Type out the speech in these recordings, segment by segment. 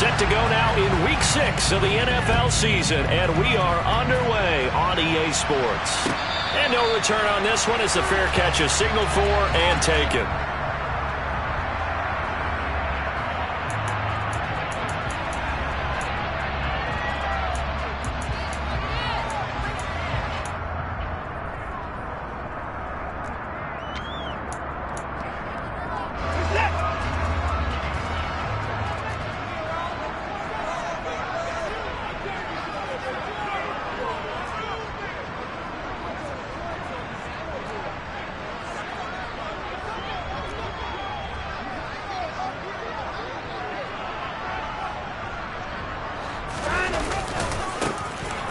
Set to go now in Week 6 of the NFL season, and we are underway on EA Sports. And no return on this one as the fair catch is signaled for and taken.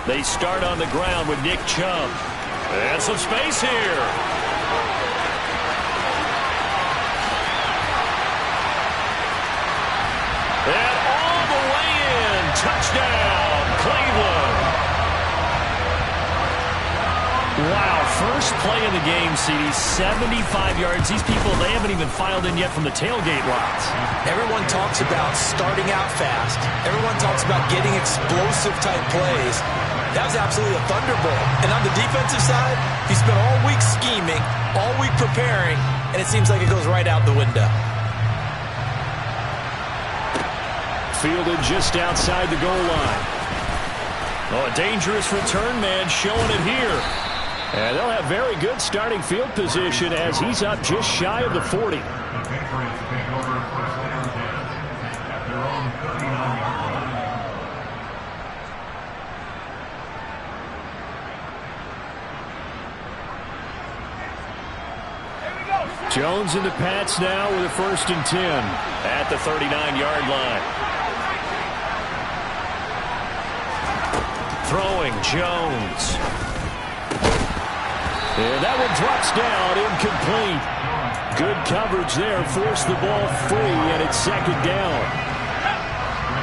They start on the ground with Nick Chubb. And some space here. And all the way in. Touchdown, Cleveland. Wow, first play of the game, CD, 75 yards. These people, they haven't even filed in yet from the tailgate lots. Everyone talks about starting out fast. Everyone talks about getting explosive type plays. That was absolutely a thunderbolt. And on the defensive side, he spent all week scheming, all week preparing, and it seems like it goes right out the window. Fielded just outside the goal line. Oh, a dangerous return man showing it here. And they'll have very good starting field position as he's up just shy of the 40. Jones in the Pats now with a 1st and 10 at the 39-yard line. Throwing Jones. And that one drops down, incomplete. Good coverage there, forced the ball free, and it's 2nd down.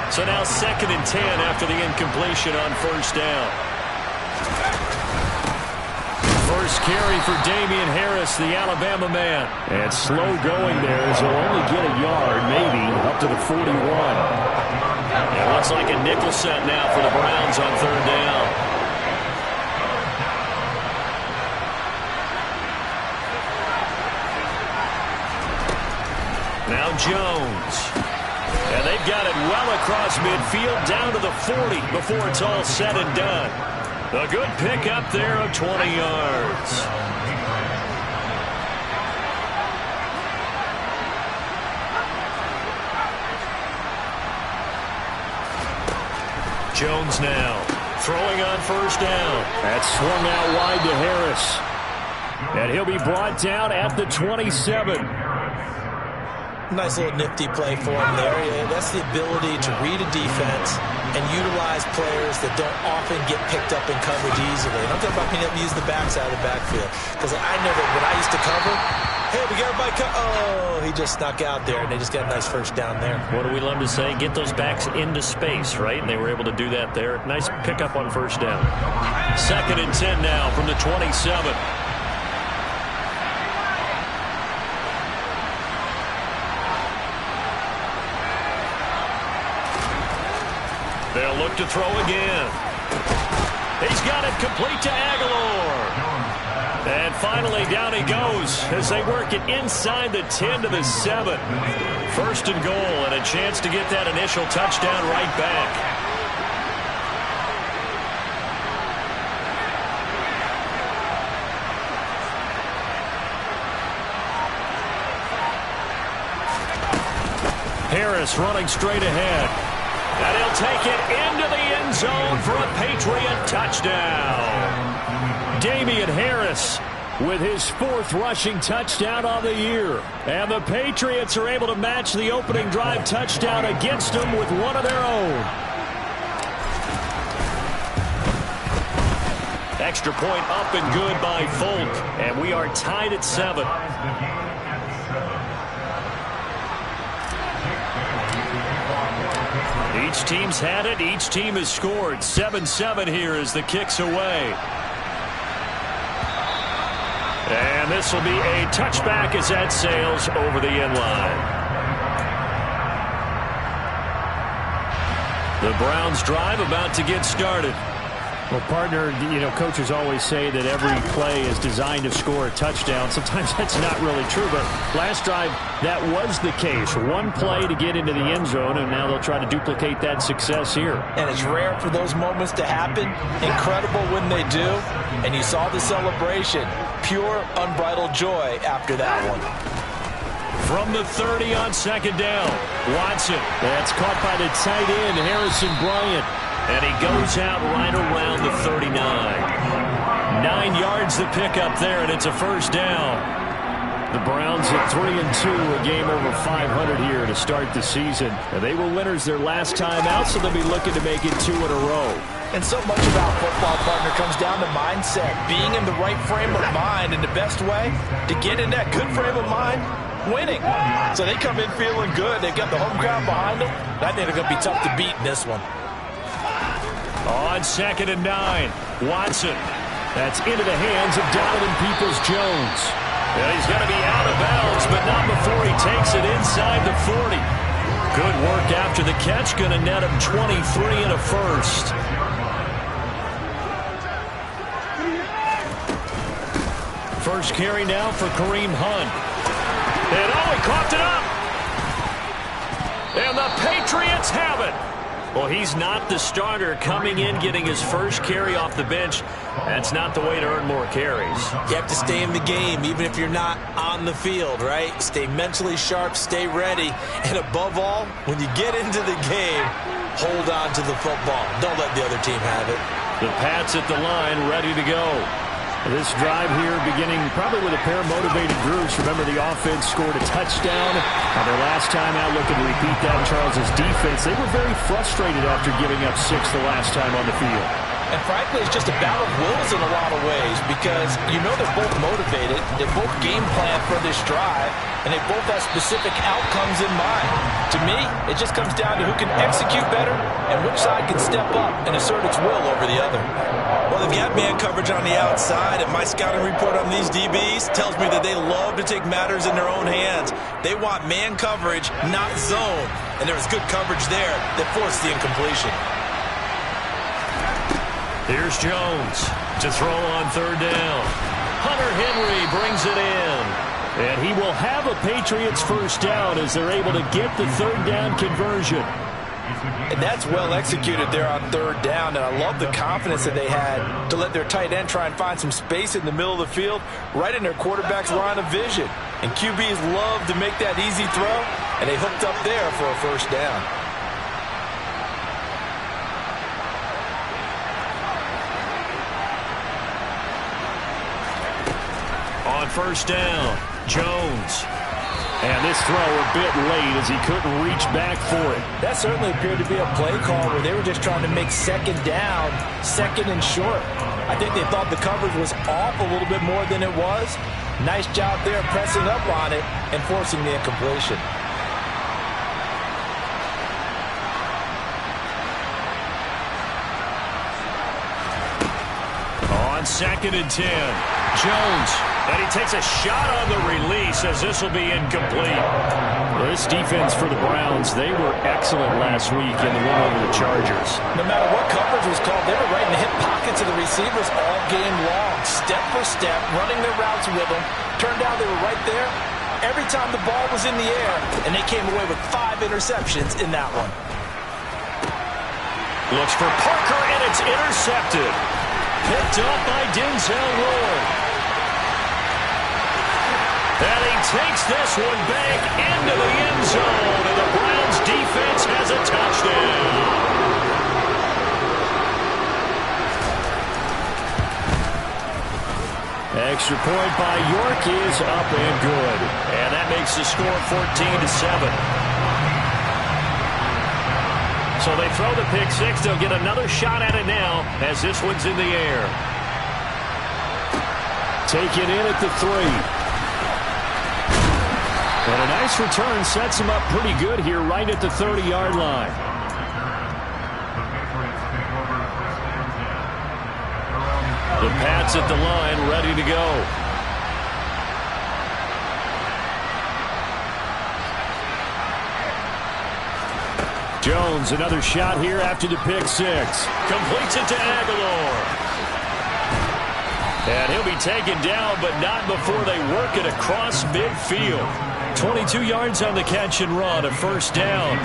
So now 2nd and 10 after the incompletion on 1st down. First carry for Damian Harris, the Alabama man. And slow going there as he'll only get a yard, maybe, up to the 41. It looks like a nickel set now for the Browns on 3rd down. Now Jones. And they've got it well across midfield down to the 40 before it's all said and done. A good pickup there of 20 yards. Jones now throwing on 1st down. That's swung out wide to Harris. And he'll be brought down at the 27. Nice little nifty play for him there. That's the ability to read a defense and utilize players that don't often get picked up in coverage easily. And I'm talking about being able to use the backside of the backfield. Because I know that when I used to cover, hey, we got everybody oh, he just snuck out there, and they just got a nice 1st down there. What do we love to say? Get those backs into space, right? And they were able to do that there. Nice pickup on 1st down. 2nd and 10 now from the 27. They'll look to throw again. He's got it complete to Aguilar. And finally, down he goes as they work it inside the 10 to the 7. 1st and goal and a chance to get that initial touchdown right back. Harris running straight ahead. And he'll take it into the end zone for a Patriot touchdown. Damian Harris with his 4th rushing touchdown of the year. And the Patriots are able to match the opening drive touchdown against them with one of their own. Extra point up and good by Folk. And we are tied at 7. Each team's had it. Each team has scored. 7-7 here as the kick's away. And this will be a touchback as that sails over the end line. The Browns drive about to get started. Well, partner, coaches always say that every play is designed to score a touchdown. Sometimes that's not really true, but last drive, that was the case. One play to get into the end zone, and now they'll try to duplicate that success here. And it's rare for those moments to happen. Incredible when they do. And you saw the celebration. Pure, unbridled joy after that one. From the 30 on second down, Watson. That's caught by the tight end, Harrison Bryant. And he goes out right around the 39. 9 yards the pickup there, and it's a first down. The Browns at 3-2, a game over 500 here to start the season. And they were winners their last time out, so they'll be looking to make it 2 in a row. And so much about football, partner, comes down to mindset. Being in the right frame of mind, and the best way to get in that good frame of mind, winning. So they come in feeling good. They've got the home crowd behind them. I think they're going to be tough to beat in this one. On 2nd and 9, Watson. That's into the hands of Donovan Peoples-Jones. And he's going to be out of bounds, but not before he takes it inside the 40. Good work after the catch. Going to net him 23 and a first. First carry now for Kareem Hunt. And he coughed it up. And the Patriots have it. Well, he's not the starter coming in, getting his first carry off the bench. That's not the way to earn more carries. You have to stay in the game, even if you're not on the field, right? Stay mentally sharp, stay ready. And above all, when you get into the game, hold on to the football. Don't let the other team have it. The Pats at the line, ready to go. This drive here beginning probably with a pair of motivated groups. Remember, the offense scored a touchdown. Their last time out, looking to repeat that in Charles' defense. They were very frustrated after giving up 6 the last time on the field. And frankly, it's just a battle of wills in a lot of ways because they're both motivated. They both game plan for this drive, and they both have specific outcomes in mind. To me, it just comes down to who can execute better and which side can step up and assert its will over the other. Well, they've got man coverage on the outside, and my scouting report on these DBs tells me that they love to take matters in their own hands. They want man coverage, not zone, and there was good coverage there that forced the incompletion. Here's Jones to throw on 3rd down. Hunter Henry brings it in. And he will have a Patriots first down as they're able to get the 3rd down conversion. And that's well executed there on 3rd down. And I love the confidence that they had to let their tight end try and find some space in the middle of the field, right in their quarterback's line of vision. And QBs love to make that easy throw, and they hooked up there for a first down. On 1st down, Jones. And this throw a bit late as he couldn't reach back for it. That certainly appeared to be a play call where they were just trying to make 2nd down, 2nd and short. I think they thought the coverage was off a little bit more than it was. Nice job there pressing up on it and forcing the incompletion. On 2nd and 10, Jones. And he takes a shot on the release as this will be incomplete. Well, this defense for the Browns, they were excellent last week in the win over the Chargers. No matter what coverage was called, they were right in the hip pockets of the receivers all game long. Step for step, running their routes with them. Turned out they were right there every time the ball was in the air, and they came away with 5 interceptions in that one. Looks for Parker, and it's intercepted. Picked up by Denzel Ward. And he takes this one back into the end zone, and the Browns defense has a touchdown. Extra point by York is up and good. And that makes the score 14-7. So they throw the pick 6. They'll get another shot at it now as this one's in the air. Taken in at the 3. And a nice return sets him up pretty good here right at the 30-yard line. The Pats at the line, ready to go. Jones, another shot here after the pick six. Completes it to Aguilar. And he'll be taken down, but not before they work it across midfield. 22 yards on the catch and run, a first down.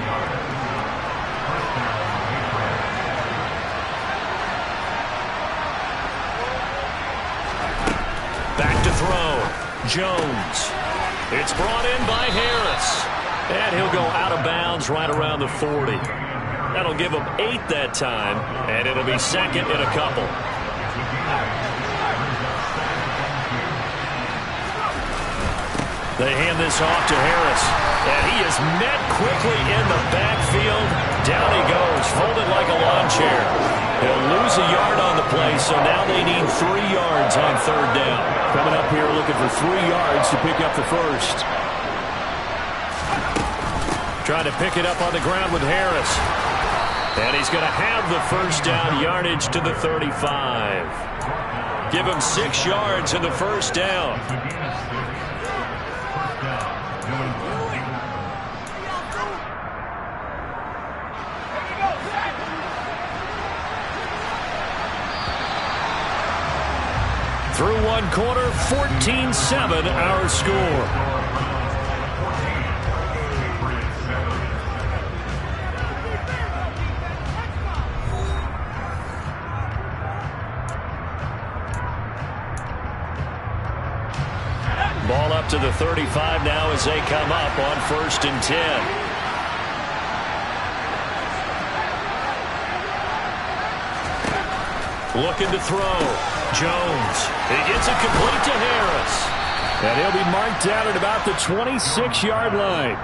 Back to throw. Jones. It's brought in by Harris. And he'll go out of bounds right around the 40. That'll give him 8 that time, and it'll be second and a couple. They hand this off to Harris, and he is met quickly in the backfield. Down he goes, folded like a lawn chair. He'll lose a yard on the play, so now they need 3 yards on third down. Coming up here looking for 3 yards to pick up the first. Trying to pick it up on the ground with Harris. And he's going to have the first down, yardage to the 35. Give him 6 yards in the first down. Through one quarter, 14-7 our score. Ball up to the 35 now as they come up on 1st and 10. Looking to throw. Jones. He gets it complete to Harris. And he'll be marked down at about the 26-yard line.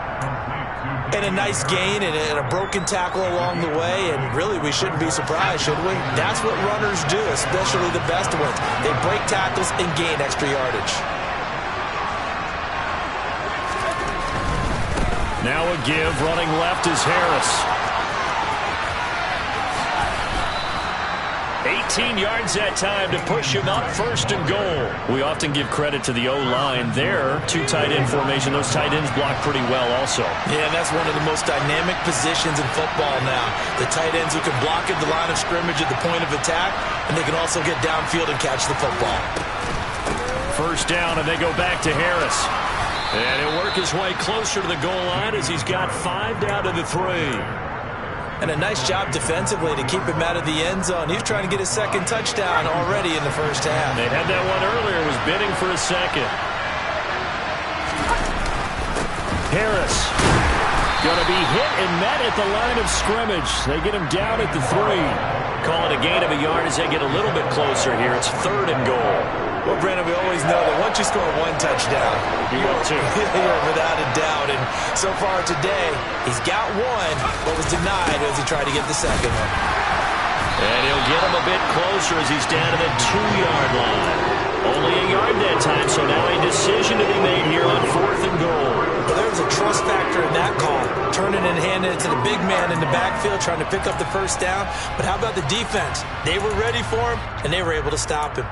And a nice gain and a broken tackle along the way, and really we shouldn't be surprised, should we? That's what runners do, especially the best ones. They break tackles and gain extra yardage. Now a give, running left is Harris. 18 yards that time to push him up, 1st and goal. We often give credit to the O-line there. 2 tight end formation. Those tight ends block pretty well also. Yeah, and that's one of the most dynamic positions in football now. The tight ends who can block at the line of scrimmage at the point of attack, and they can also get downfield and catch the football. First down, and they go back to Harris. And he'll work his way closer to the goal line as he's got 5 down to the 3. And a nice job defensively to keep him out of the end zone. He's trying to get his 2nd touchdown already in the first half. They had that one earlier, was bidding for a 2nd. Harris going to be hit and met at the line of scrimmage. They get him down at the 3. Call it a gain of a yard as they get a little bit closer here. It's 3rd and goal. Well, Brandon, we always know that once you score 1 touchdown, you will too. Without a doubt. And so far today, he's got 1, but was denied as he tried to get the 2nd one. And he'll get him a bit closer as he's down to the 2-yard line. Only a yard that time, so now a decision to be made here on 4th and goal. Well, there was a trust factor in that call, turning and handing it to the big man in the backfield, trying to pick up the first down. But how about the defense? They were ready for him, and they were able to stop him.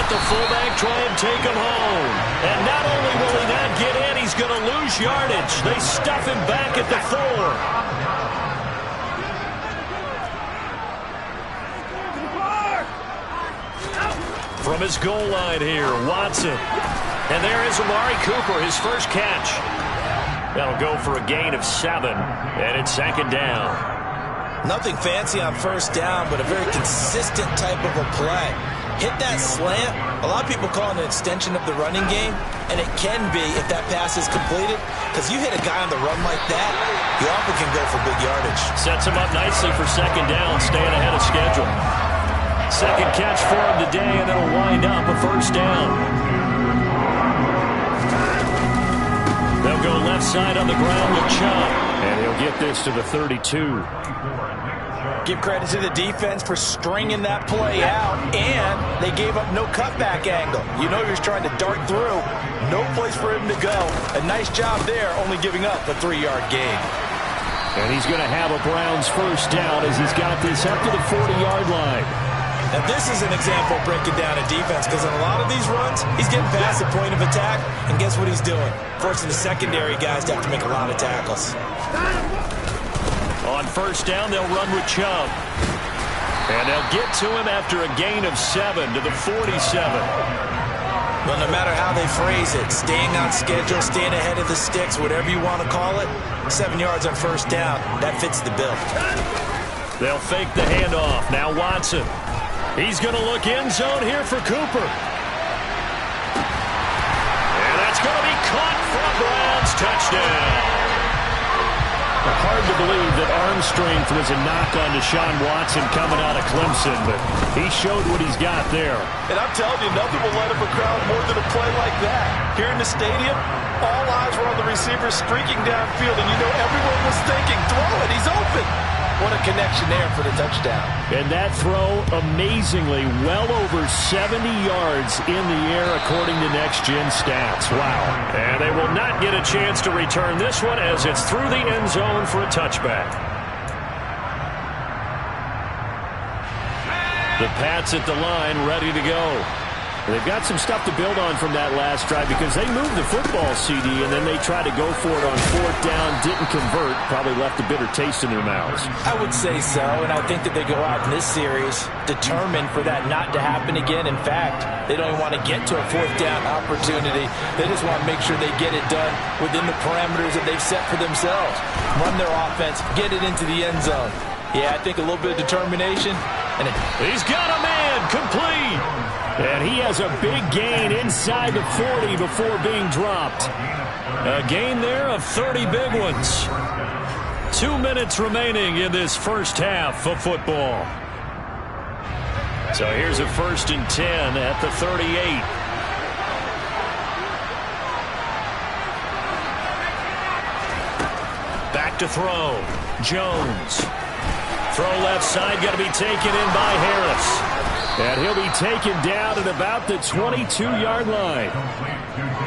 The fullback try and take him home. And not only will he not get in, he's going to lose yardage. They stuff him back at the 4. From his goal line here, Watson. And there is Amari Cooper, his first catch. That'll go for a gain of 7. And it's 2nd down. Nothing fancy on first down, but a very consistent type of a play. Hit that slant. A lot of people call it an extension of the running game, and it can be if that pass is completed, because you hit a guy on the run like that, you often can go for big yardage. Sets him up nicely for 2nd down, staying ahead of schedule. 2nd catch for him today, and it'll wind up a 1st down. They'll go left side on the ground with Chubb. And he'll get this to the 32. Give credit to the defense for stringing that play out, and they gave up no cutback angle. You know he was trying to dart through. No place for him to go. A nice job there, only giving up a 3-yard gain. And he's going to have a Browns first down as he's got this up to the 40-yard line. Now, this is an example of breaking down a defense, because on a lot of these runs, he's getting past the point of attack, and guess what he's doing? Forcing the secondary guys to have to make a lot of tackles. On first down, they'll run with Chubb. And they'll get to him after a gain of 7 to the 47. Well, no matter how they phrase it, staying on schedule, staying ahead of the sticks, whatever you want to call it, 7 yards on first down, that fits the bill. They'll fake the handoff. Now Watson. He's going to look end zone here for Cooper. And that's going to be caught for a Browns touchdown. Hard to believe that arm strength was a knock on Deshaun Watson coming out of Clemson, but he showed what he's got there. And I'm telling you, nothing will light up a crowd more than a play like that. Here in the stadium, all eyes were on the receiver streaking downfield, and you know everyone was thinking, throw it, he's open. What a connection there for the touchdown. And that throw, amazingly, well over 70 yards in the air according to Next Gen Stats. Wow. And they will not get a chance to return this one as it's through the end zone for a touchback. The Pats at the line, ready to go. They've got some stuff to build on from that last drive because they moved the football, CD, and then they tried to go for it on fourth down, didn't convert, probably left a bitter taste in their mouths. I would say so, and I think that they go out in this series determined for that not to happen again. In fact, they don't even want to get to a fourth down opportunity. They just want to make sure they get it done within the parameters that they've set for themselves. Run their offense, get it into the end zone. Yeah, I think a little bit of determination. He's got a man, complete. And he has a big gain inside the 40 before being dropped. A gain there of 30 big ones. 2 minutes remaining in this first half of football. So here's a 1st and 10 at the 38. Back to throw. Jones. Throw left side, got to be taken in by Harris. And he'll be taken down at about the 22-yard line.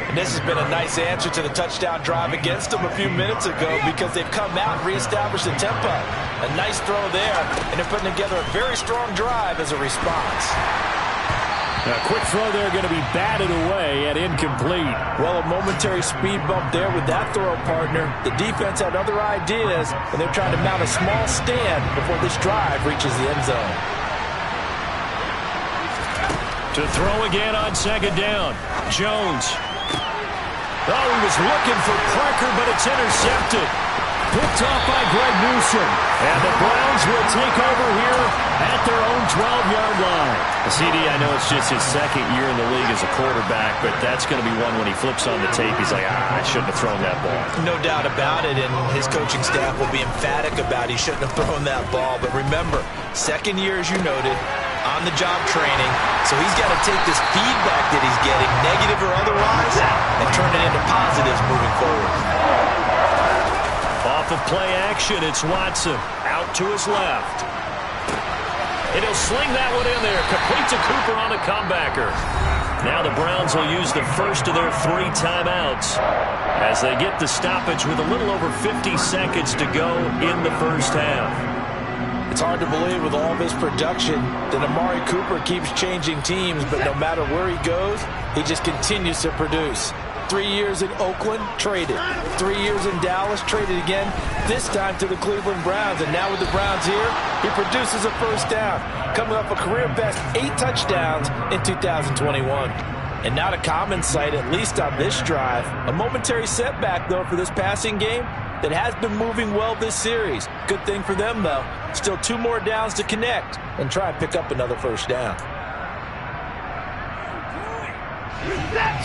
And this has been a nice answer to the touchdown drive against them a few minutes ago because they've come out and reestablished the tempo. A nice throw there, and they're putting together a very strong drive as a response. A quick throw there going to be batted away and incomplete. Well, a momentary speed bump there with that throw partner. The defense had other ideas, and they're trying to mount a small stand before this drive reaches the end zone. To throw again on second down. Jones. Oh, he was looking for Parker, but it's intercepted. Picked off by Greg Newsom. And the Browns will take over here at their own 12-yard line. CD, I know it's just his second year in the league as a quarterback, but that's going to be one when he flips on the tape, he's like, I shouldn't have thrown that ball. No doubt about it, and his coaching staff will be emphatic about he shouldn't have thrown that ball. But remember, second year, as you noted, on-the-job training, so he's got to take this feedback that he's getting, negative or otherwise, and turn it into positives moving forward. Off of play action, it's Watson out to his left. And he'll sling that one in there, complete to Cooper on a comebacker. Now the Browns will use the first of their 3 timeouts as they get the stoppage with a little over 50 seconds to go in the first half. It's hard to believe with all this production that Amari Cooper keeps changing teams, but no matter where he goes, he just continues to produce. 3 years in Oakland, traded. 3 years in Dallas, traded again, this time to the Cleveland Browns. And now with the Browns here, he produces a first down, coming off a career-best 8 touchdowns in 2021. And not a common sight, at least on this drive. A momentary setback, though, for this passing game that has been moving well this series. Good thing for them, though. Still 2 more downs to connect and try and pick up another first down.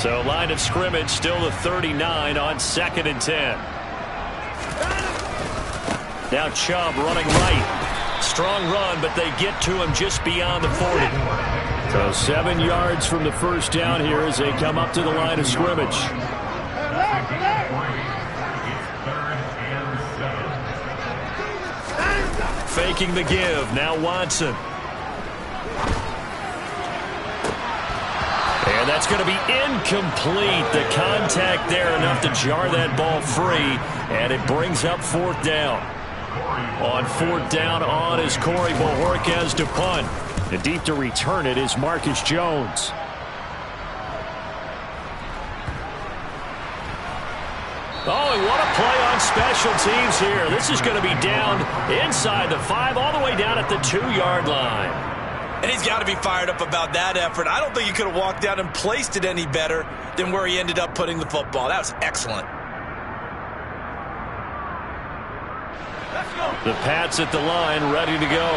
So line of scrimmage still the 39 on 2nd and 10. Now Chubb running right. Strong run, but they get to him just beyond the 40. So 7 yards from the first down here as they come up to the line of scrimmage. Faking the give. Now Watson. And that's going to be incomplete. The contact there enough to jar that ball free, and it brings up 4th down. On 4th down on is Corey Bojorquez to punt. And deep to return it is Marcus Jones. Oh, and what a play on special teams here. This is going to be down inside the 5, all the way down at the 2-yard line. And he's got to be fired up about that effort. I don't think he could have walked down and placed it any better than where he ended up putting the football. That was excellent. The Pats at the line, ready to go.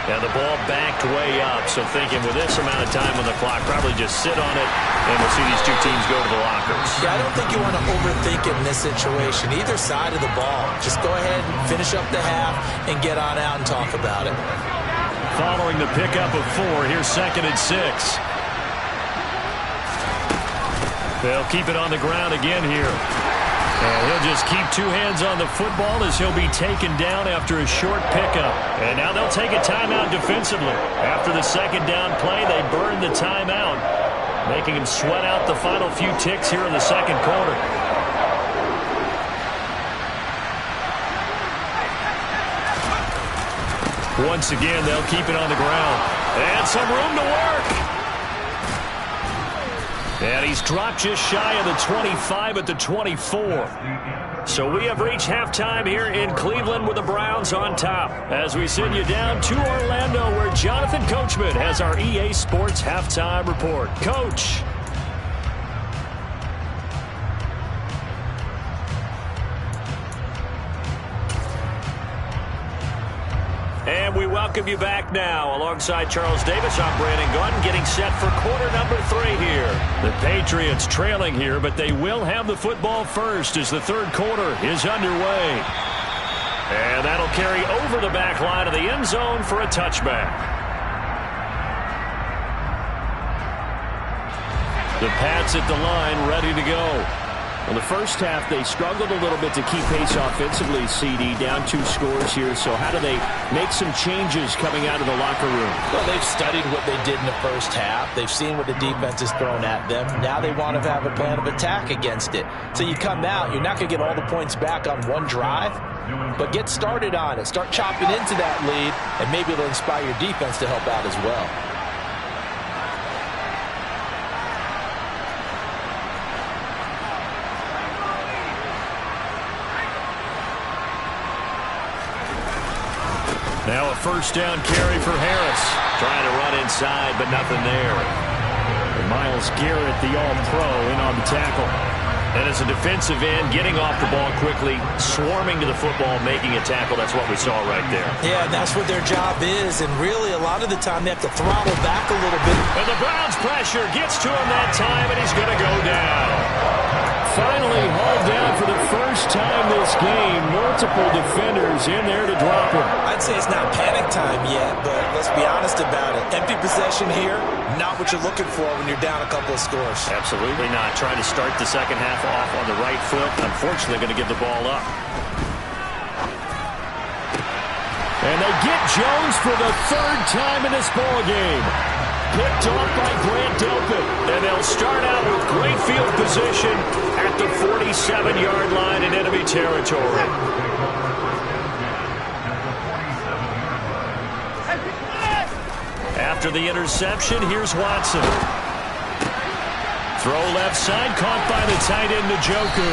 And the ball backed way up. So thinking with this amount of time on the clock, probably just sit on it, and we'll see these two teams go to the lockers. Yeah, I don't think you want to overthink it in this situation. Either side of the ball. Just go ahead and finish up the half and get on out and talk about it. Following the pickup of 4, here's 2nd and 6. They'll keep it on the ground again here. And he'll just keep 2 hands on the football as he'll be taken down after a short pickup. And now they'll take a timeout defensively. After the 2nd down play, they burn the timeout, making him sweat out the final few ticks here in the 2nd quarter. Once again, they'll keep it on the ground. And some room to work. And he's dropped just shy of the 25 at the 24. So we have reached halftime here in Cleveland with the Browns on top. As we send you down to Orlando, where Jonathan Coachman has our EA Sports halftime report. Coach. And we welcome you back now. Alongside Charles Davis, I'm Brandon Gunn, getting set for quarter number 3 here. The Patriots trailing here, but they will have the football first as the 3rd quarter is underway. And that'll carry over the back line of the end zone for a touchback. The Pats at the line, ready to go. Well, the first half, they struggled a little bit to keep pace offensively, CD, down 2 scores here. So how do they make some changes coming out of the locker room? Well, they've studied what they did in the first half. They've seen what the defense has thrown at them. Now they want to have a plan of attack against it. So you come out, you're not going to get all the points back on one drive, but get started on it. Start chopping into that lead, and maybe it'll inspire your defense to help out as well. Now a 1st down carry for Harris. Trying to run inside, but nothing there. And Myles Garrett, the All-Pro, in on the tackle. And as a defensive end, getting off the ball quickly, swarming to the football, making a tackle. That's what we saw right there. Yeah, and that's what their job is. And really, a lot of the time, they have to throttle back a little bit. And the Browns' pressure gets to him that time, and he's going to go down. Finally hauled down for the first time this game. Multiple defenders in there to drop him. I'd say it's not panic time yet, but let's be honest about it. Empty possession here, not what you're looking for when you're down a couple of scores. Absolutely not. Trying to start the second half off on the right foot. Unfortunately, going to give the ball up. And they get Jones for the 3rd time in this ball game. Picked off by Grant Delpit. And they'll start out with great field position at the 47-yard line in enemy territory. After the interception, here's Watson. Throw left side, caught by the tight end, Njoku.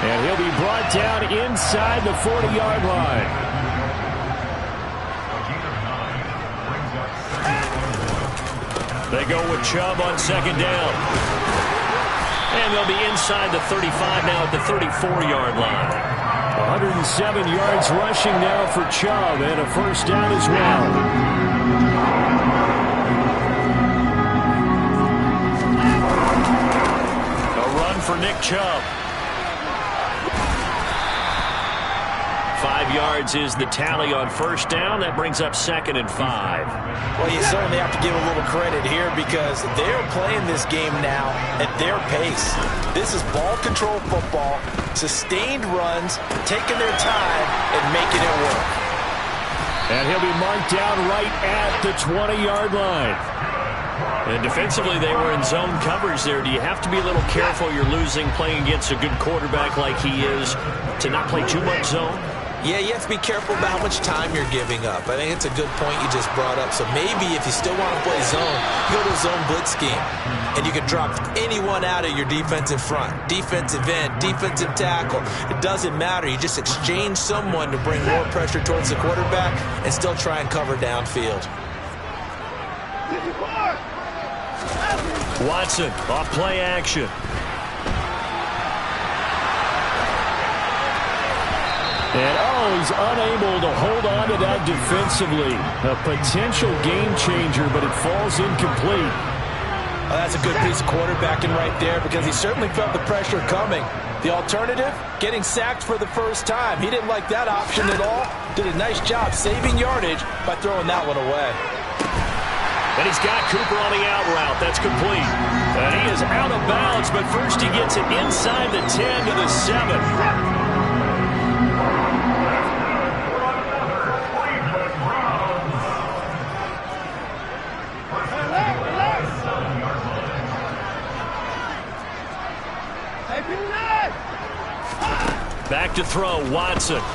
And he'll be brought down inside the 40-yard line. They go with Chubb on 2nd down. And they'll be inside the 35 now at the 34-yard line. 107 yards rushing now for Chubb, and a 1st down as well. A run for Nick Chubb. 5 yards is the tally on 1st down. That brings up 2nd and 5. Well, you certainly have to give a little credit here because they're playing this game now at their pace. This is ball control football, sustained runs, taking their time and making it work. And he'll be marked down right at the 20-yard line. And defensively, they were in zone coverage there. Do you have to be a little careful? You're losing, playing against a good quarterback like he is, to not play too much zone? Yeah, you have to be careful about how much time you're giving up. I think it's a good point you just brought up. So maybe if you still want to play zone, you go to a zone blitz scheme. And you can drop anyone out of your defensive front. Defensive end, defensive tackle. It doesn't matter. You just exchange someone to bring more pressure towards the quarterback and still try and cover downfield. Watson off play action. And, he's unable to hold on to that defensively. A potential game changer, but it falls incomplete. Well, that's a good piece of quarterbacking right there because he certainly felt the pressure coming. The alternative, getting sacked for the first time. He didn't like that option at all. Did a nice job saving yardage by throwing that one away. And he's got Cooper on the out route. That's complete. And he is out of bounds, but first he gets it inside the 10 to the 7. Back to throw, Watson. And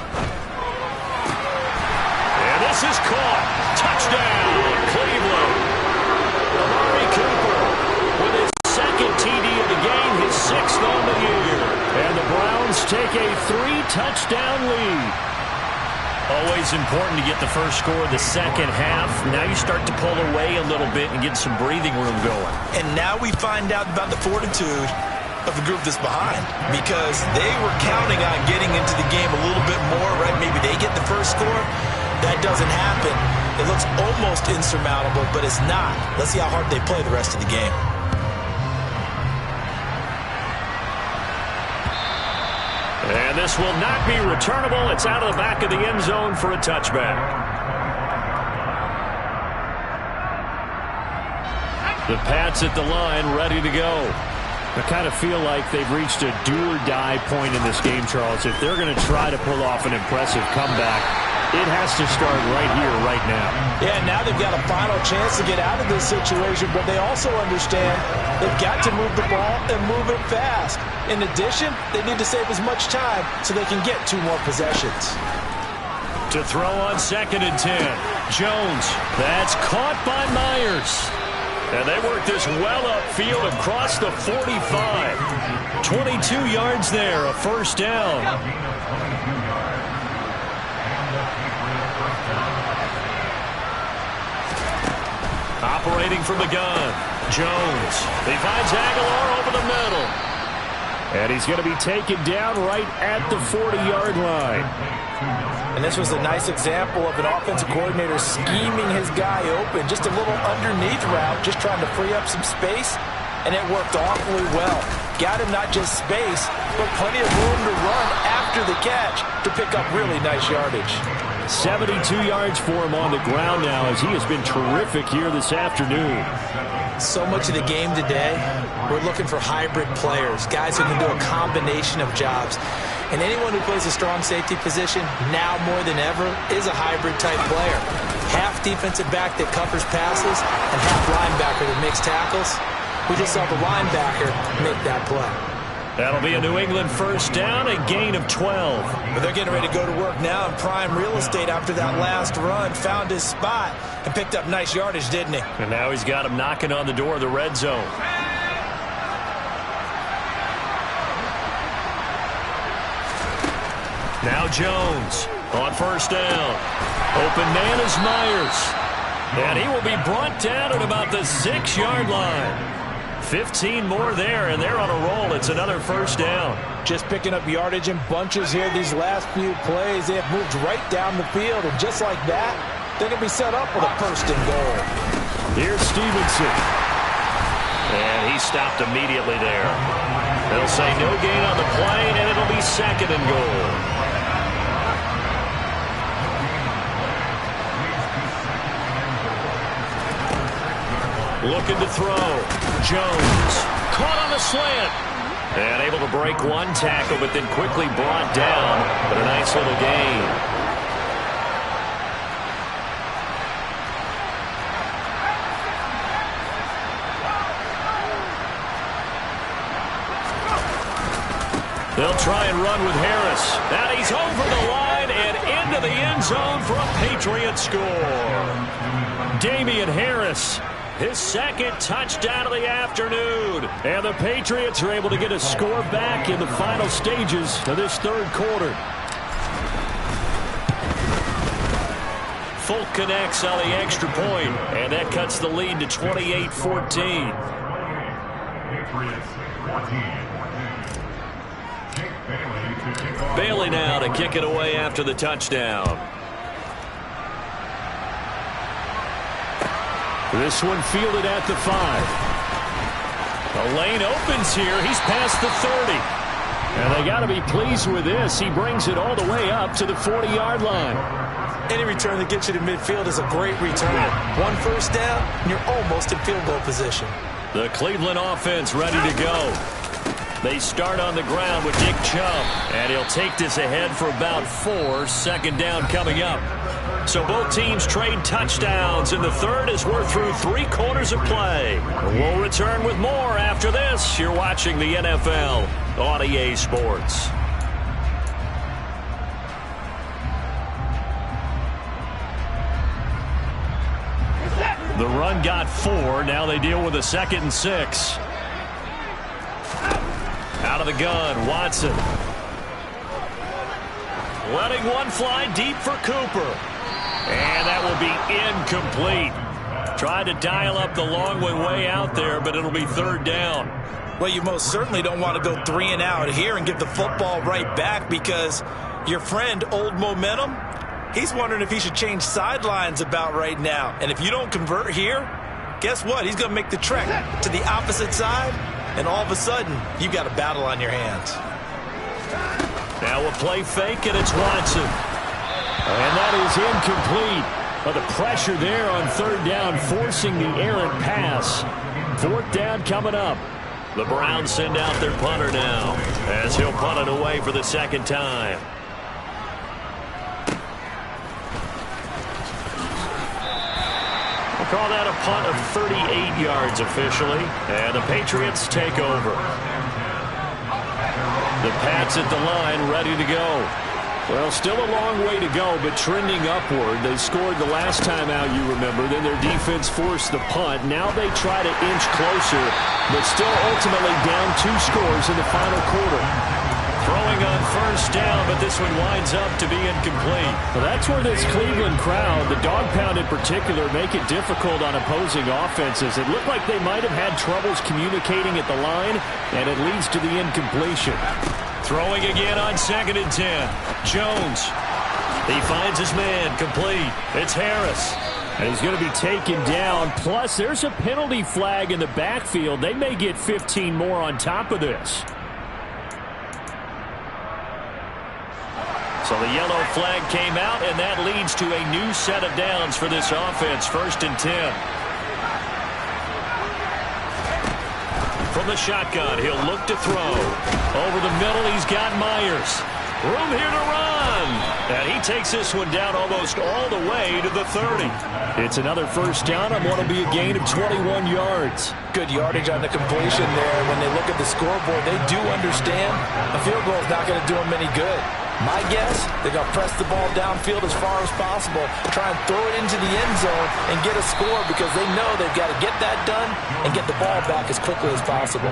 this is caught. Touchdown, Cleveland. Amari Cooper with his second TD of the game, his 6th on the year. And the Browns take a 3-touchdown lead. Always important to get the first score of the second half. Now you start to pull away a little bit and get some breathing room going. And now we find out about the fortitude of the group that's behind, because they were counting on getting into the game a little bit more, right? Maybe they get the first score. That doesn't happen. It looks almost insurmountable, but it's not. Let's see how hard they play the rest of the game. And this will not be returnable. It's out of the back of the end zone for a touchback. The Pats at the line, ready to go. I kind of feel like they've reached a do-or-die point in this game, Charles. If they're going to try to pull off an impressive comeback, it has to start right here, right now. Yeah, now they've got a final chance to get out of this situation, but they also understand they've got to move the ball and move it fast. In addition, they need to save as much time so they can get 2 more possessions. To throw on 2nd and 10. Jones, that's caught by Myers. And they work this well upfield across the 45. 22 yards there, a first down. Operating from the gun, Jones. He finds Aguilar over the middle. And he's going to be taken down right at the 40-yard line. And this was a nice example of an offensive coordinator scheming his guy open. Just a little underneath route, just trying to free up some space, and it worked awfully well. Got him not just space, but plenty of room to run after the catch to pick up really nice yardage. 72 yards for him on the ground now, as he has been terrific here this afternoon. So much of the game today, we're looking for hybrid players, guys who can do a combination of jobs. And anyone who plays a strong safety position, now more than ever, is a hybrid-type player. Half defensive back that covers passes, and half linebacker that makes tackles. We just saw the linebacker make that play. That'll be a New England first down, a gain of 12. But they're getting ready to go to work now in prime real estate after that last run. Found his spot and picked up nice yardage, didn't he? And now he's got him knocking on the door of the red zone. Now Jones on first down. Open man is Myers. And he will be brought down at about the 6-yard line. 15 more there, and they're on a roll. It's another first down. Just picking up yardage in bunches here these last few plays. They have moved right down the field, and just like that, they're going to be set up with a first and goal. Here's Stevenson. And he stopped immediately there. They'll say no gain on the play, and it'll be 2nd and goal. Looking to throw. Jones caught on the slant. And able to break one tackle, but then quickly brought down. But a nice little gain. They'll try and run with Harris. And he's over the line and into the end zone for a Patriot score. Damian Harris, his second touchdown of the afternoon. And the Patriots are able to get a score back in the final stages of this third quarter. Folk connects on the extra point, and that cuts the lead to 28-14. Bailey now to kick it away after the touchdown. This one fielded at the 5. The lane opens here. He's past the 30. And they got to be pleased with this. He brings it all the way up to the 40-yard line. Any return that gets you to midfield is a great return. One first down, and you're almost in field goal position. The Cleveland offense ready to go. They start on the ground with Nick Chubb, and he'll take this ahead for about 4. Second down coming up. So both teams trade touchdowns in the third as we're through 3 quarters of play. We'll return with more after this. You're watching the NFL on EA Sports. The run got 4. Now they deal with a 2nd and 6. Out of the gun, Watson. Letting one fly deep for Cooper. And that will be incomplete. Tried to dial up the long one way out there, but it'll be 3rd down. Well, you most certainly don't want to go 3 and out here and give the football right back, because your friend, Old Momentum, he's wondering if he should change sidelines about right now. And if you don't convert here, guess what? He's going to make the trek to the opposite side, and all of a sudden, you've got a battle on your hands. Now a play fake, and it's Watson. And that is incomplete. But the pressure there on 3rd down, forcing the errant pass. 4th down coming up. The Browns send out their punter now, as he'll punt it away for the 2nd time. We'll call that a punt of 38 yards officially, and the Patriots take over. The Pats at the line, ready to go. Well, still a long way to go, but trending upward. They scored the last time out, you remember. Then their defense forced the punt. Now they try to inch closer, but still ultimately down 2 scores in the final quarter. Throwing on 1st down, but this one winds up to be incomplete. Well, that's where this Cleveland crowd, the dog pound in particular, make it difficult on opposing offenses. It looked like they might have had troubles communicating at the line, and it leads to the incompletion. Throwing again on 2nd and 10. Jones. He finds his man, complete. It's Harris. And he's going to be taken down. Plus, there's a penalty flag in the backfield. They may get 15 more on top of this. So the yellow flag came out, and that leads to a new set of downs for this offense. 1st and 10. From the shotgun, he'll look to throw. Over the middle, he's got Myers. Room here to run. And he takes this one down almost all the way to the 30. It's another 1st down on what will be a gain of 21 yards. Good yardage on the completion there. When they look at the scoreboard, they do understand a field goal is not going to do them any good. My guess, they're going to press the ball downfield as far as possible, try and throw it into the end zone and get a score, because they know they've got to get that done and get the ball back as quickly as possible.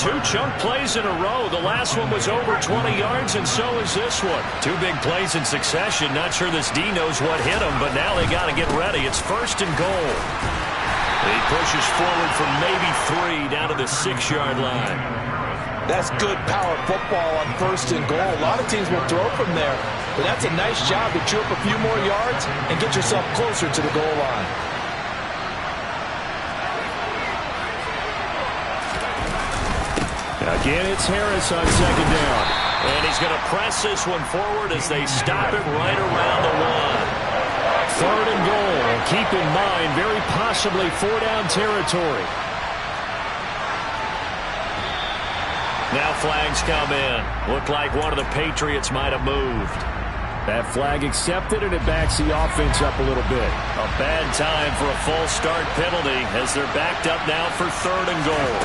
2 chunk plays in a row. The last one was over 20 yards, and so is this one. 2 big plays in succession. Not sure this D knows what hit him, but now they got to get ready. It's 1st and goal. He pushes forward from maybe 3 down to the 6-yard line. That's good power football on 1st and goal. A lot of teams will throw from there, but that's a nice job to chew up a few more yards and get yourself closer to the goal line. Again, it's Harris on 2nd down. And he's going to press this one forward as they stop it right around the 1. 3rd and goal. And keep in mind, very possibly 4-down territory. Now flags come in. Looked like one of the Patriots might have moved. That flag accepted, and it backs the offense up a little bit. A bad time for a false start penalty as they're backed up now for 3rd and goal.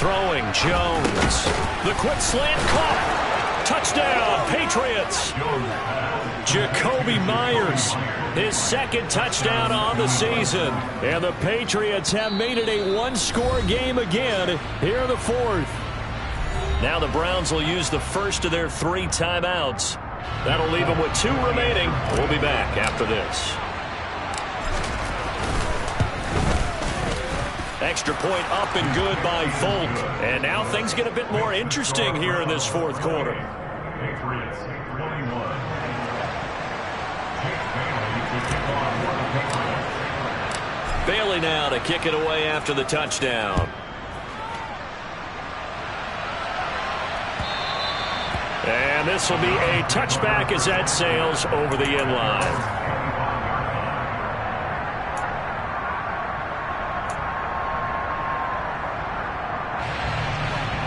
Throwing, Jones. The quick slant caught. Touchdown, Patriots. Jacoby Myers, his second touchdown on the season. And the Patriots have made it a one-score game again here in the fourth. Now the Browns will use the first of their 3 timeouts. That'll leave them with 2 remaining. We'll be back after this. Extra point up and good by Folk. And now things get a bit more interesting here in this fourth quarter. Bailey now to kick it away after the touchdown. And this will be a touchback as that sails over the end line.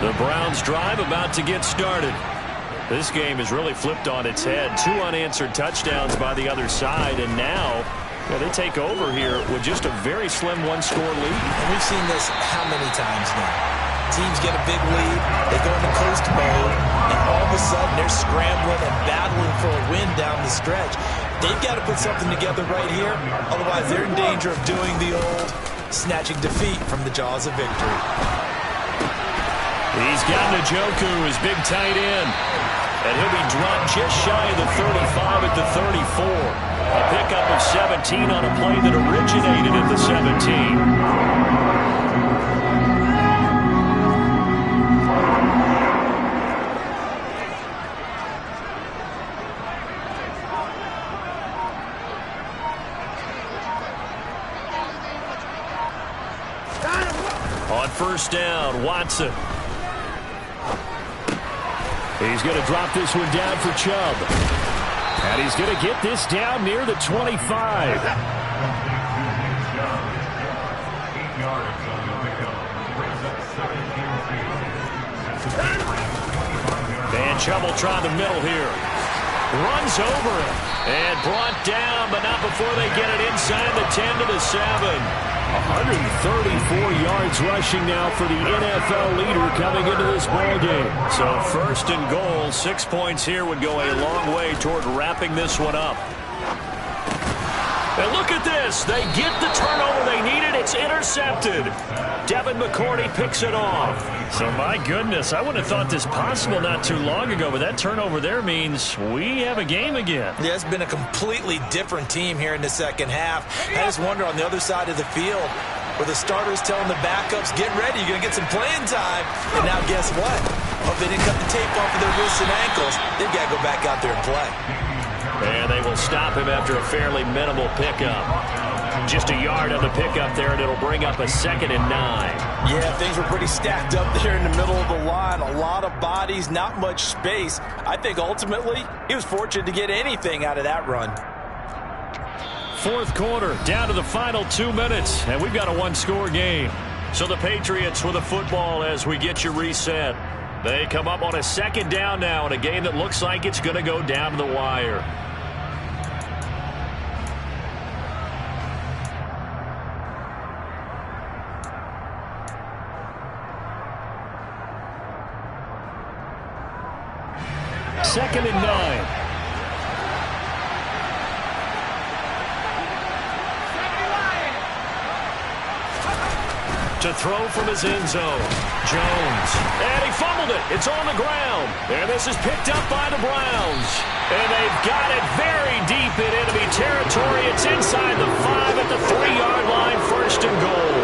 The Browns drive about to get started. This game is really flipped on its head. 2 unanswered touchdowns by the other side, and now they take over here with just a very slim one-score lead. And we've seen this how many times now? Teams get a big lead, they go into coast mode, and all of a sudden they're scrambling and battling for a win down the stretch. They've got to put something together right here, otherwise they're in danger of doing the old snatching defeat from the jaws of victory. He's got Njoku, his big tight end. And he'll be dropped just shy of the 35 at the 34. A pickup of 17 on a play that originated at the 17. On first down, Watson. He's going to drop this one down for Chubb. And he's going to get this down near the 25. And Chubb will try the middle here. Runs over it. And brought down, but not before they get it inside the 10 to the 7. 134 yards rushing now for the NFL leader coming into this ball game. So first and goal, 6 points here would go a long way toward wrapping this one up. And look at this. They get the turnover they needed. It's intercepted. Devin McCourty picks it off. So my goodness, I wouldn't have thought this possible not too long ago, but that turnover there means we have a game again. Yeah, it's been a completely different team here in the second half. I just wonder on the other side of the field where the starters telling the backups, get ready, you're going to get some playing time. And now guess what? Oh, they didn't cut the tape off of their wrists and ankles. They've got to go back out there and play. And they will stop him after a fairly minimal pickup. Just a yard on the pickup there, and it'll bring up a 2nd and 9. Yeah, things were pretty stacked up there in the middle of the line. A lot of bodies, not much space. I think ultimately he was fortunate to get anything out of that run. Fourth quarter, down to the final 2 minutes, and we've got a one-score game. So the Patriots with the football as we get you reset. They come up on a 2nd down now in a game that looks like it's going to go down to the wire. Second and 9. To throw from his end zone. Jones. And he fumbled it. It's on the ground. And this is picked up by the Browns. And they've got it very deep in enemy territory. It's inside the 5 at the 3-yard line. First and goal.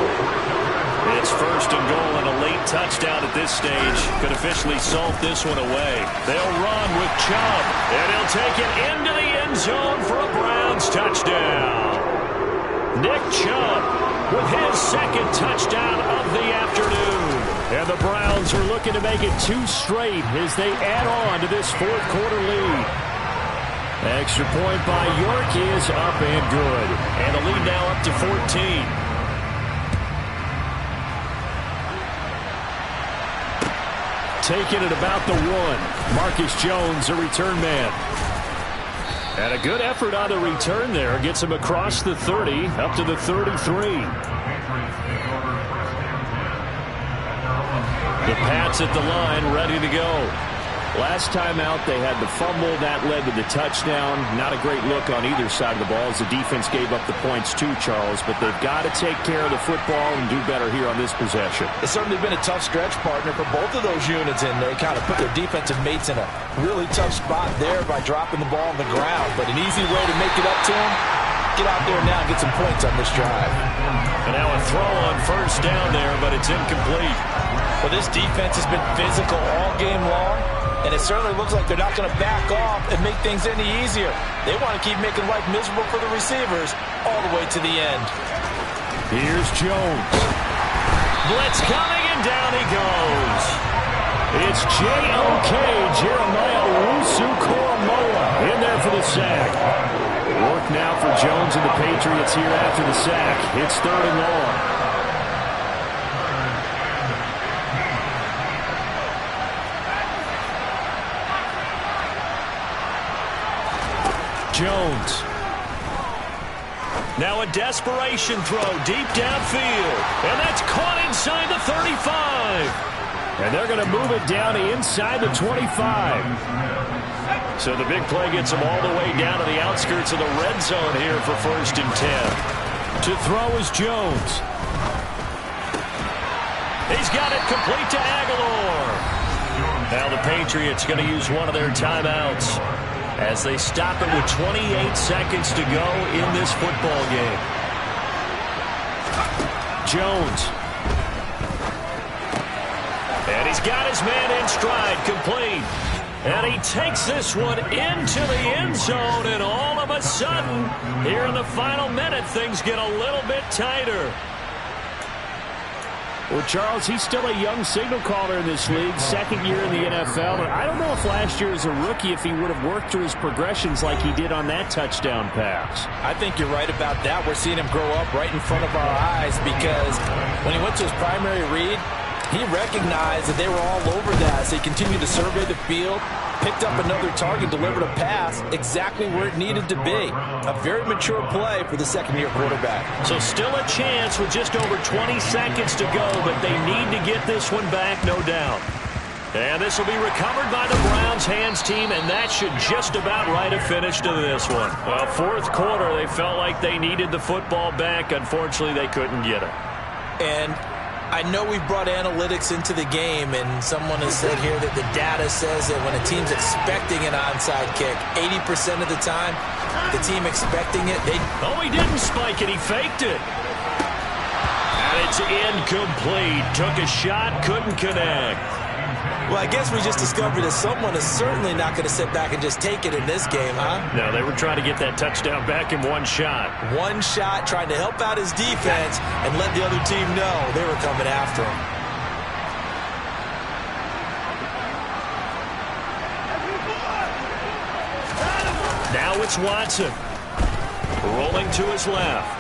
It's first and goal and a late touchdown at this stage could officially salt this one away. They'll run with Chubb. And he'll take it into the end zone for a Browns touchdown. Nick Chubb with his 2nd touchdown of the afternoon. And the Browns are looking to make it 2 straight as they add on to this fourth quarter lead. Extra point by York is up and good. And the lead now up to 14. Taking it about the 1. Marcus Jones, a return man. And a good effort on the return there. Gets him across the 30, up to the 33. The Pats at the line, ready to go. Last time out, they had the fumble. That led to the touchdown. Not a great look on either side of the ball as the defense gave up the points too, Charles. But they've got to take care of the football and do better here on this possession. It's certainly been a tough stretch, partner, for both of those units, and they kind of put their defensive mates in a really tough spot there by dropping the ball on the ground. But an easy way to make it up to them, get out there now and get some points on this drive. And now a throw on first down there, but it's incomplete. Well, this defense has been physical all game long, and it certainly looks like they're not going to back off and make things any easier. They want to keep making life miserable for the receivers all the way to the end. Here's Jones. Blitz coming, and down he goes. It's J.O.K. Jeremiah Owusu-Koramoah in there for the sack. Work now for Jones and the Patriots here after the sack. It's 3rd and long. Jones. Now a desperation throw deep downfield. And that's caught inside the 35. And they're going to move it down to inside the 25. So the big play gets them all the way down to the outskirts of the red zone here for 1st and 10. To throw is Jones. He's got it complete to Aguilar. Now the Patriots going to use one of their timeouts as they stop it with 28 seconds to go in this football game. Jones. And he's got his man in stride, complete. And he takes this one into the end zone, and all of a sudden, here in the final minute, things get a little bit tighter. Well, Charles, he's still a young signal caller in this league, 2nd year in the NFL. And I don't know if last year as a rookie, if he would have worked through his progressions like he did on that touchdown pass. I think you're right about that. We're seeing him grow up right in front of our eyes because when he went to his primary read, he recognized that they were all over that. So he continued to survey the field, picked up another target, delivered a pass exactly where it needed to be. A very mature play for the 2nd-year quarterback. So still a chance with just over 20 seconds to go, but they need to get this one back, no doubt. And this will be recovered by the Browns hands team, and that should just about write a finish to this one. Well, 4th quarter, they felt like they needed the football back. Unfortunately, they couldn't get it. And I know we've brought analytics into the game, and someone has said here that the data says that when a team's expecting an onside kick, 80% of the time, the team expecting it, Oh, he didn't spike it. He faked it. And it's incomplete. Took a shot, couldn't connect. Well, I guess we just discovered that someone is certainly not going to sit back and just take it in this game, huh? No, they were trying to get that touchdown back in one shot. One shot, trying to help out his defense and let the other team know they were coming after him. Now it's Watson. Rolling to his left.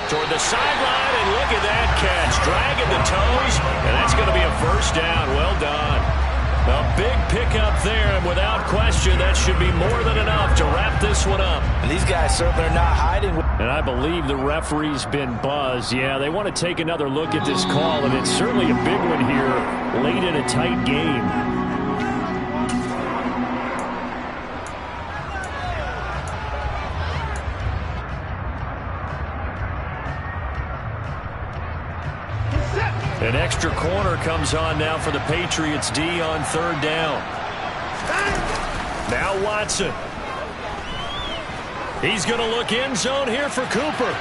Toward the sideline, and look at that catch. Dragging the toes, and that's going to be a 1st down. Well done. A big pickup there, and without question, that should be more than enough to wrap this one up. And these guys certainly are not hiding. And I believe the referee's been buzzed. Yeah, they want to take another look at this call, and it's certainly a big one here late in a tight game. An extra corner comes on now for the Patriots D on 3rd down. Now Watson. He's going to look end zone here for Cooper.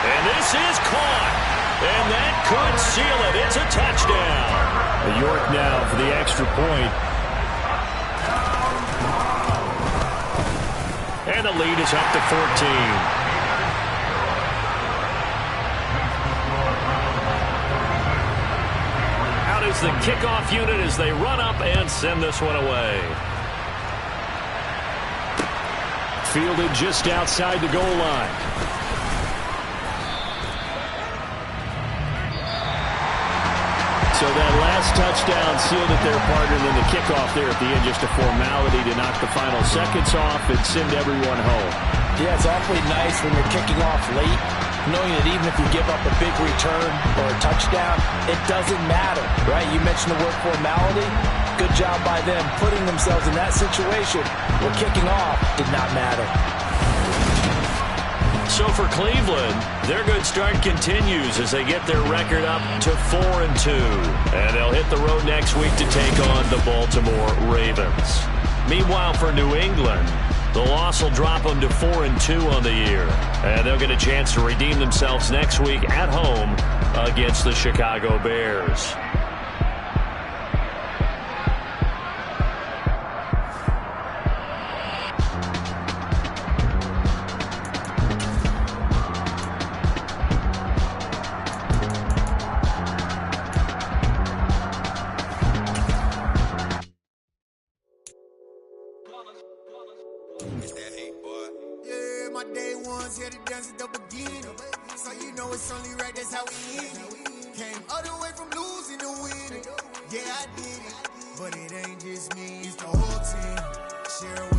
And this is caught. And that could seal it. It's a touchdown. York now for the extra point. And the lead is up to 14. Is the kickoff unit as they run up and send this one away. Fielded just outside the goal line. So that last touchdown sealed it there, partner, and then the kickoff there at the end, just a formality to knock the final seconds off and send everyone home. Yeah, it's awfully nice when you're kicking off late knowing that even if you give up a big return or a touchdown, it doesn't matter, right? You mentioned the word formality. Good job by them putting themselves in that situation where kicking off did not matter. So for Cleveland, their good start continues as they get their record up to 4-2. And they'll hit the road next week to take on the Baltimore Ravens. Meanwhile, for New England, the loss will drop them to 4-2 on the year. And they'll get a chance to redeem themselves next week at home against the Chicago Bears. Yeah, I did it, but it ain't just me, it's the whole team. Share